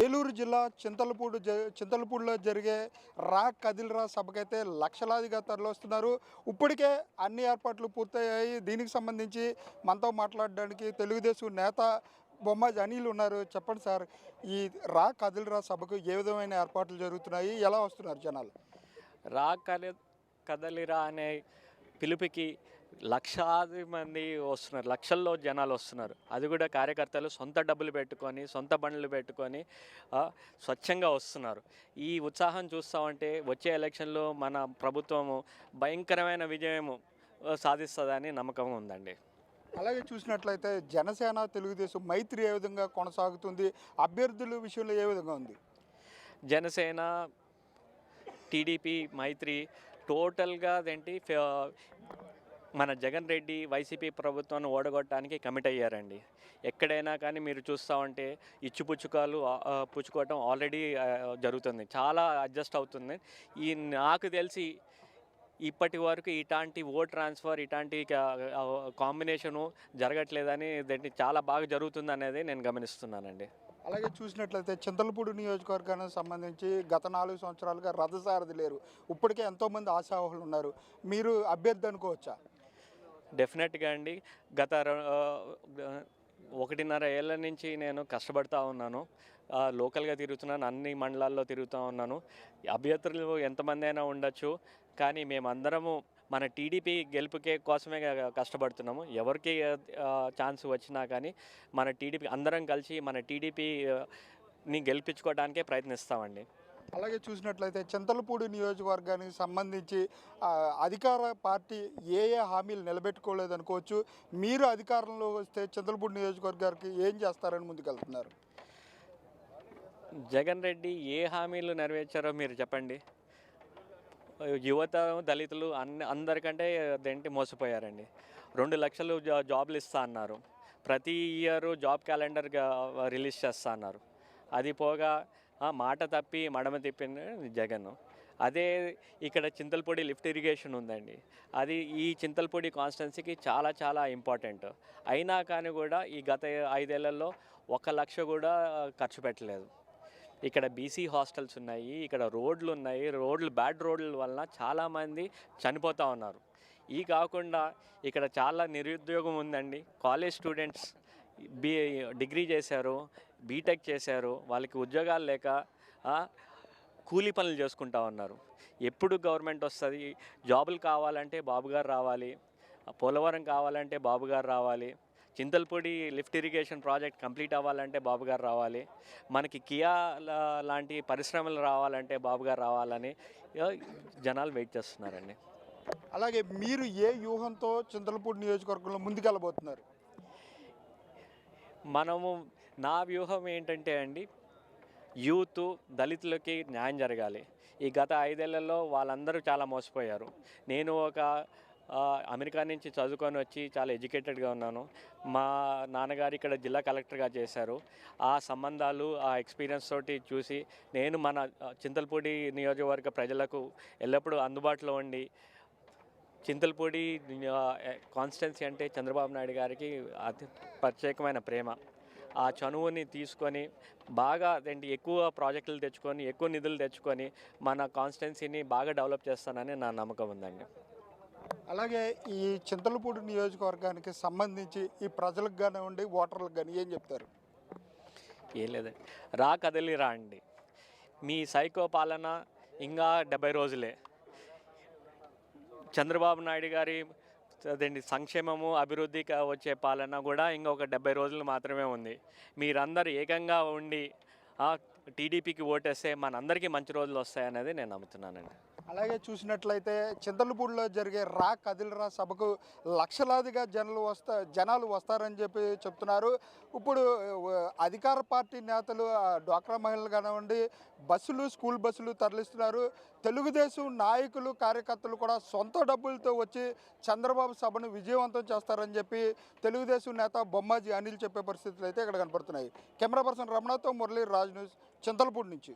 ఏలూరు జిల్లా చింతలపూడిలో జరిగే రా కదిల్‌రా సభకైతే లక్షలాదిగా తరలివస్తున్నారు. ఇప్పటికే అన్ని ఏర్పాట్లు పూర్తయ్యాయి. దీనికి సంబంధించి మనతో మాట్లాడడానికి తెలుగుదేశం నేత బొమ్మాజి అనిల్ ఉన్నారు. చెప్పండి సార్, ఈ రా కదిల్‌రా సభకు ఏ విధమైన ఏర్పాట్లు జరుగుతున్నాయి? ఎలా వస్తున్నారు జనాలు? రా కలి కదలిరా అనే పిలుపుకి లక్షలాది మంది వస్తున్నారు. లక్షల్లో జనాలు వస్తున్నారు. అది కూడా కార్యకర్తలు సొంత డబ్బులు పెట్టుకొని, సొంత బండ్లు పెట్టుకొని స్వచ్ఛంగా వస్తున్నారు. ఈ ఉత్సాహం చూస్తామంటే వచ్చే ఎలక్షన్లో మన ప్రభుత్వము భయంకరమైన విజయము సాధిస్తుందని నమ్మకం ఉందండి. అలాగే చూసినట్లయితే జనసేన, తెలుగుదేశం మైత్రి ఏ విధంగా కొనసాగుతుంది? అభ్యర్థుల విషయంలో ఏ విధంగా ఉంది? జనసేన, టీడీపీ మైత్రి టోటల్గా అదేంటి మన జగన్ రెడ్డి వైసీపీ ప్రభుత్వాన్ని ఓడగొట్టడానికి కమిట్ అయ్యారండి. ఎక్కడైనా కానీ మీరు చూస్తూ ఉంటే ఇచ్చిపుచ్చుకాలు పుచ్చుకోవటం ఆల్రెడీ జరుగుతుంది. చాలా అడ్జస్ట్ అవుతుంది. నాకు తెలిసి ఇప్పటి వరకు ఇలాంటి ఓట్ ట్రాన్స్ఫర్ ఇలాంటి కాంబినేషను జరగట్లేదని దాన్ని చాలా బాగా జరుగుతుంది అనేది నేను గమనిస్తున్నానండి. అలాగే చూసినట్లయితే చింతలపూడి నియోజకవర్గానికి సంబంధించి గత 4 సంవత్సరాలుగా రథసారథి లేరు. ఇప్పటికే ఎంతోమంది ఆశావహులు ఉన్నారు. మీరు అభ్యర్థి అనుకోవచ్చా? డెఫినెట్గా అండి. గత 1.5 ఏళ్ళ నుంచి నేను కష్టపడుతూ ఉన్నాను. లోకల్గా తిరుగుతున్నాను, అన్ని మండలాల్లో తిరుగుతూ ఉన్నాను. అభ్యర్థులు ఎంతమంది అయినా ఉండొచ్చు, కానీ మేమందరము మన టీడీపీ గెలుపుకే కోసమే కష్టపడుతున్నాము. ఎవరికి ఛాన్స్ వచ్చినా కానీ మన టీడీపీ అందరం కలిసి మన టీడీపీని గెలిపించుకోవడానికే ప్రయత్నిస్తామండి. అలాగే చూసినట్లయితే చింతలపూడి నియోజకవర్గానికి సంబంధించి అధికార పార్టీ ఏ హామీలు నిలబెట్టుకోలేదనుకోవచ్చు. మీరు అధికారంలో వస్తే చింతలపూడి నియోజకవర్గానికి ఏం చేస్తారని ముందుకెళ్తున్నారు? జగన్ రెడ్డి ఏ హామీలు నెరవేర్చారో మీరు చెప్పండి. యువత, దళితులు అందరికంటే అదేంటి మోసపోయారండి. 2 లక్షలు జాబ్లు ఇస్తా అన్నారు. ప్రతి ఇయర్ జాబ్ క్యాలెండర్గా రిలీజ్ చేస్తా అన్నారు. అది పోగా మాట తప్పి మడమ తిప్పింది జగన్. అదే ఇక్కడ చింతలపూడి లిఫ్ట్ ఇరిగేషన్ ఉందండి. అది ఈ చింతలపూడి కాన్స్టిట్యున్సీకి చాలా చాలా ఇంపార్టెంట్. అయినా కానీ కూడా ఈ గత 5 ఏళ్లలో 1 లక్ష కూడా ఖర్చు పెట్టలేదు. ఇక్కడ బీసీ హాస్టల్స్ ఉన్నాయి, ఇక్కడ రోడ్లు ఉన్నాయి. బ్యాడ్ రోడ్ల వలన చాలామంది చనిపోతూ ఉన్నారు. ఈ కాకుండా ఇక్కడ చాలా నిరుద్యోగం ఉందండి. కాలేజ్ స్టూడెంట్స్ డిగ్రీ చేశారు, బీటెక్ చేశారు, వాళ్ళకి ఉద్యోగాలు లేక కూలీ పనులు చేసుకుంటూ ఉన్నారు. ఎప్పుడు గవర్నమెంట్ వస్తుంది? జాబులు కావాలంటే బాబుగారు రావాలి, పోలవరం కావాలంటే బాబుగారు రావాలి, Chintalapudi lift irrigation project complete అవ్వాలంటే బాబుగారు రావాలి, మనకి కియా లాంటి పరిశ్రమలు రావాలంటే బాబుగారు రావాలని జనాలు వెయిట్ చేస్తున్నారండి. అలాగే మీరు ఏ వ్యూహంతో చింతలపూడి నియోజకవర్గంలో ముందుకెళ్ళబోతున్నారు? నా వ్యూహం ఏంటంటే అండి, యూత్, దళితులకి న్యాయం జరగాలి. ఈ గత 5 ఏళ్లలో వాళ్ళందరూ చాలా మోసపోయారు. నేను అమెరికా నుంచి చదువుకొని వచ్చి చాలా ఎడ్యుకేటెడ్గా ఉన్నాను. మా నాన్నగారు ఇక్కడ జిల్లా కలెక్టర్గా చేశారు. ఆ సంబంధాలు, ఆ ఎక్స్పీరియన్స్ తోటి చూసి నేను మన చింతలపూడి నియోజకవర్గ ప్రజలకు ఎల్లప్పుడూ అందుబాటులో ఉండి, చింతలపూడి కాన్స్టిట్యున్సీ అంటే చంద్రబాబు నాయుడు గారికి అతి ప్రత్యేకమైన ప్రేమ. ఆ చనువుని తీసుకొని బాగా ఎక్కువ ప్రాజెక్టులు తెచ్చుకొని, ఎక్కువ నిధులు తెచ్చుకొని మన కాన్స్టిట్యున్సీని బాగా డెవలప్ చేస్తానని నా నమ్మకం ఉందండి. అలాగే ఈ చింతలపూడి నియోజకవర్గానికి సంబంధించి ఈ ప్రజలకు కానివ్వండి, ఓటర్లకు కానీ ఏం చెప్తారు? ఏం లేదండి, రా కదిలిరా అండి. మీ సైకో పాలన ఇంకా 70 రోజులే. చంద్రబాబు నాయుడు గారి సంక్షేమము, అభివృద్ధికి వచ్చే పాలన కూడా ఇంకొక 70 రోజులు మాత్రమే ఉంది. మీరందరూ ఏకంగా ఉండి టీడీపీకి ఓటేస్తే మనందరికీ మంచి రోజులు వస్తాయనేది నేను నమ్ముతున్నానండి. అలాగే చూసినట్లయితే చింతలపూడిలో జరిగే రా కదిల్‌రా సభకు లక్షలాదిగా జనాలు వస్తారని చెప్తున్నారు. ఇప్పుడు అధికార పార్టీ నేతలు, డ్వాక్రా మహిళలు కానివ్వండి, స్కూల్ బస్సులు తరలిస్తున్నారు. తెలుగుదేశం నాయకులు, కార్యకర్తలు కూడా సొంత డబ్బులతో వచ్చి చంద్రబాబు సభను విజయవంతం చేస్తారని చెప్పి తెలుగుదేశం నేత బొమ్మాజి అనిల్ చెప్పే పరిస్థితులు అయితే ఇక్కడ కనపడుతున్నాయి. కెమెరా పర్సన్ రమణతో మురళీ, రాజ్ న్యూస్, చింతలపూడి నుంచి.